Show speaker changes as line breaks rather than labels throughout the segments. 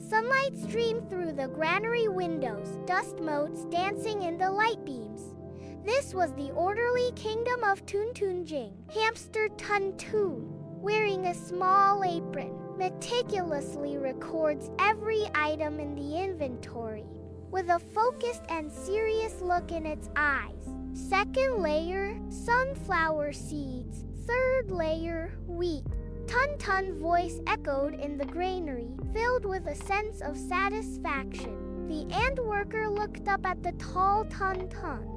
Sunlight streamed through the granary windows, dust motes dancing in the light beams. This was the orderly kingdom of Tun Tun Jing. Hamster Tun Tun, wearing a small apron, meticulously records every item in the inventory, with a focused and serious look in its eyes. Second layer, sunflower seeds. Third layer, wheat. Tun Tun's voice echoed in the granary, filled with a sense of satisfaction. The ant worker looked up at the tall Tun Tun,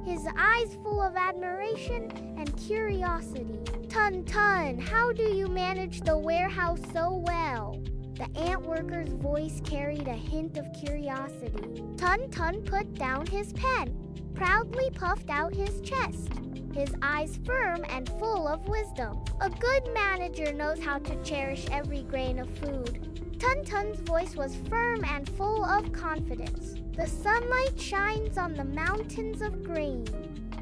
his eyes full of admiration and curiosity. Tun Tun, how do you manage the warehouse so well? The ant worker's voice carried a hint of curiosity. Tun Tun put down his pen, proudly puffed out his chest, his eyes firm and full of wisdom. A good manager knows how to cherish every grain of food. Tun Tun's voice was firm and full of confidence. The sunlight shines on the mountains of grain,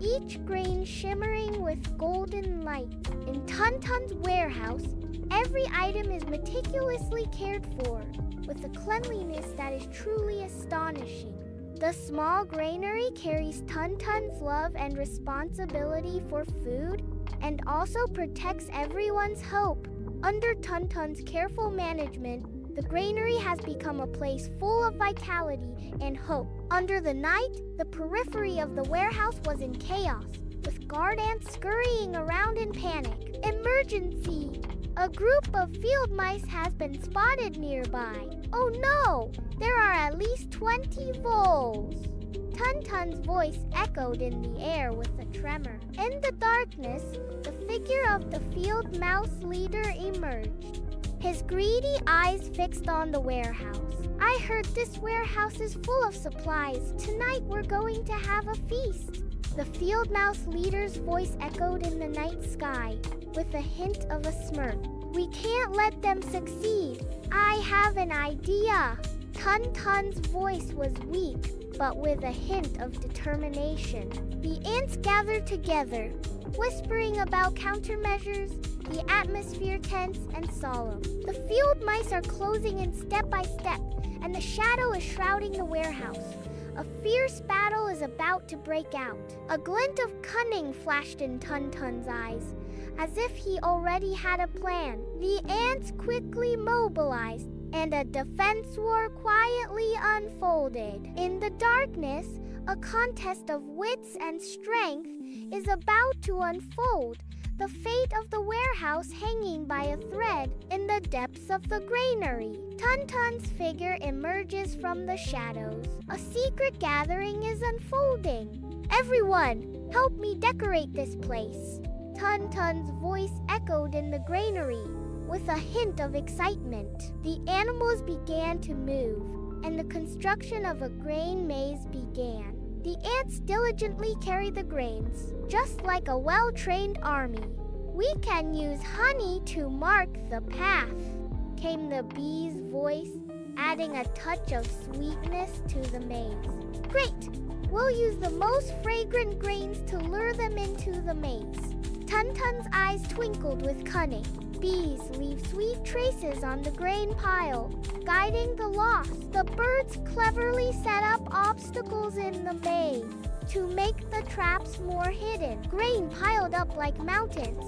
each grain shimmering with golden light. In Tun Tun's warehouse, every item is meticulously cared for, with a cleanliness that is truly astonishing. The small granary carries Tun Tun's love and responsibility for food and also protects everyone's hope. Under Tun Tun's careful management, the granary has become a place full of vitality and hope. Under the night, the periphery of the warehouse was in chaos, with guard ants scurrying around in panic. Emergency! A group of field mice has been spotted nearby. Oh no! There are at least 20 voles! Tun Tun's voice echoed in the air with a tremor. In the darkness, the figure of the field mouse leader emerged, his greedy eyes fixed on the warehouse. I heard this warehouse is full of supplies. Tonight we're going to have a feast. The field mouse leader's voice echoed in the night sky with a hint of a smirk. We can't let them succeed. I have an idea. Tun Tun's voice was weak, but with a hint of determination. The ants gathered together, whispering about countermeasures, the atmosphere tense and solemn. The field mice are closing in step by step, and the shadow is shrouding the warehouse. A fierce battle is about to break out. A glint of cunning flashed in Tun Tun's eyes, as if he already had a plan. The ants quickly mobilized, and a defense war quietly unfolded. In the darkness, a contest of wits and strength is about to unfold, the fate of the warehouse hanging by a thread in the depths of the granary. Tun Tun's figure emerges from the shadows. A secret gathering is unfolding. Everyone, help me decorate this place. Tun Tun's voice echoed in the granary with a hint of excitement. The animals began to move, and the construction of a grain maze began. The ants diligently carry the grains, just like a well-trained army. We can use honey to mark the path, came the bee's voice, adding a touch of sweetness to the maze. Great! We'll use the most fragrant grains to lure them into the maze. Tun Tun's eyes twinkled with cunning. Bees leave sweet traces on the grain pile, guiding the lost. The birds cleverly set up obstacles in the maze to make the traps more hidden. Grain piled up like mountains,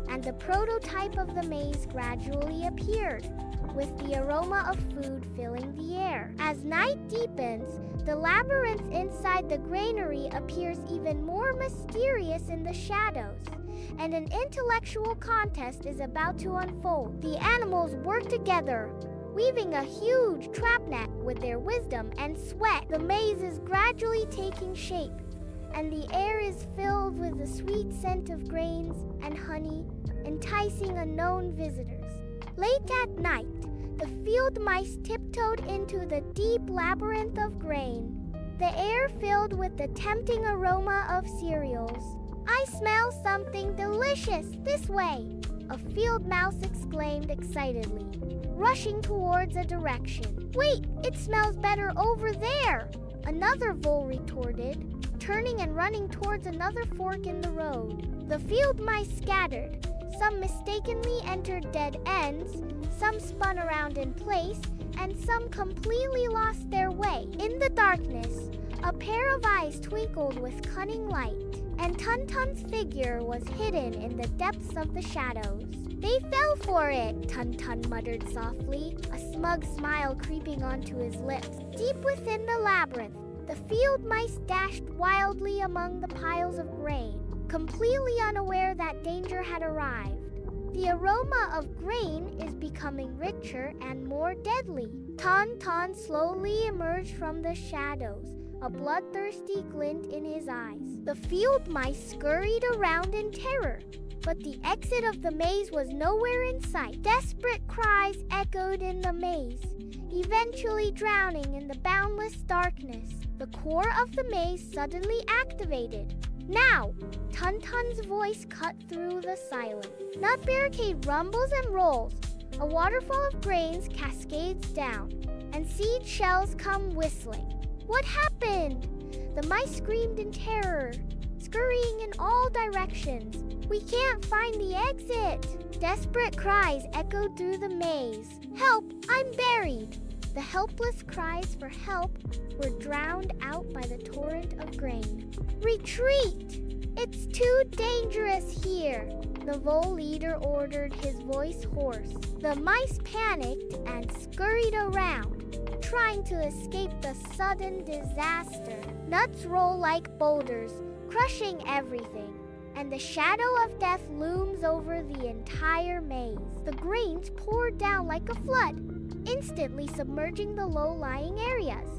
and the prototype of the maze gradually appeared, with the aroma of food filling the air. As night deepens, the labyrinth inside the granary appears even more mysterious in the shadows, and an intellectual contest is about to unfold. The animals work together, weaving a huge trap net with their wisdom and sweat. The maze is gradually taking shape, and the air is filled with the sweet scent of grains and honey, enticing unknown visitors. Late at night, the field mice tiptoed into the deep labyrinth of grain, the air filled with the tempting aroma of cereals. I smell something delicious this way, a field mouse exclaimed excitedly, rushing towards a direction. Wait, it smells better over there, another vole retorted, turning and running towards another fork in the road. The field mice scattered, Some mistakenly entered dead ends, some spun around in place, and some completely lost their way. In the darkness, a pair of eyes twinkled with cunning light, and Tun-Tun's figure was hidden in the depths of the shadows. "They fell for it," Tun-Tun muttered softly, a smug smile creeping onto his lips. Deep within the labyrinth, the field mice dashed wildly among the piles of grain, completely unaware that danger had arrived. The aroma of grain is becoming richer and more deadly. Tun-Tun slowly emerged from the shadows, a bloodthirsty glint in his eyes. The field mice scurried around in terror, but the exit of the maze was nowhere in sight. Desperate cries echoed in the maze, eventually drowning in the boundless darkness. The core of the maze suddenly activated. "Now!" Tun-Tun's voice cut through the silence. Nut barricade rumbles and rolls. A waterfall of grains cascades down, and seed shells come whistling. "What happened?" The mice screamed in terror, scurrying in all directions. "We can't find the exit!" Desperate cries echoed through the maze. "Help! I'm buried!" The helpless cries for help were drowned out by the torrent of grain. "Retreat! It's too dangerous here!" The vole leader ordered, his voice hoarse. The mice panicked and scurried around, trying to escape the sudden disaster. Nuts roll like boulders, crushing everything, and the shadow of death looms over the entire maze. The grains pour down like a flood, instantly submerging the low-lying areas,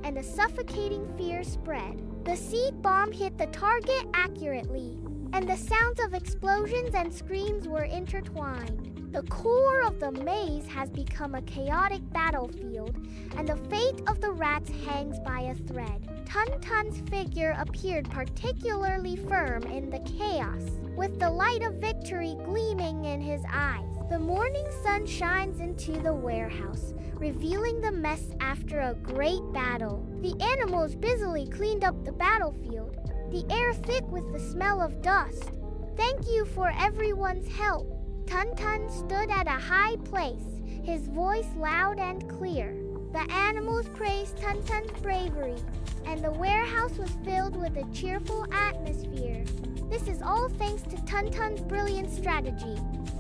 and a suffocating fear spread. The seed bomb hit the target accurately, and the sounds of explosions and screams were intertwined. The core of the maze has become a chaotic battlefield, and the fate of the rats hangs by a thread. Tun-Tun's figure appeared particularly firm in the chaos, with the light of victory gleaming in his eyes. The morning sun shines into the warehouse, revealing the mess after a great battle. The animals busily cleaned up the battlefield, the air thick with the smell of dust. "Thank you for everyone's help." Tun-Tun stood at a high place, his voice loud and clear. The animals praised Tun-Tun's bravery, and the warehouse was filled with a cheerful atmosphere. This is all thanks to Tun-Tun's brilliant strategy.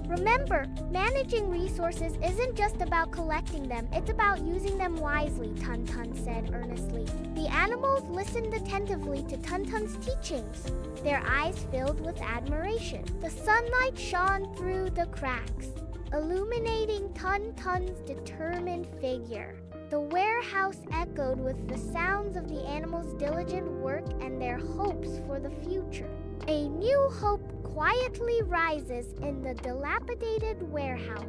Remember, managing resources isn't just about collecting them, it's about using them wisely, Tun-Tun said earnestly. The animals listened attentively to Tun-Tun's teachings, their eyes filled with admiration. The sunlight shone through the cracks, illuminating Tun-Tun's determined figure. The warehouse echoed with the sounds of the animals' diligent work and their hopes for the future. A new hope quietly rises in the dilapidated warehouse.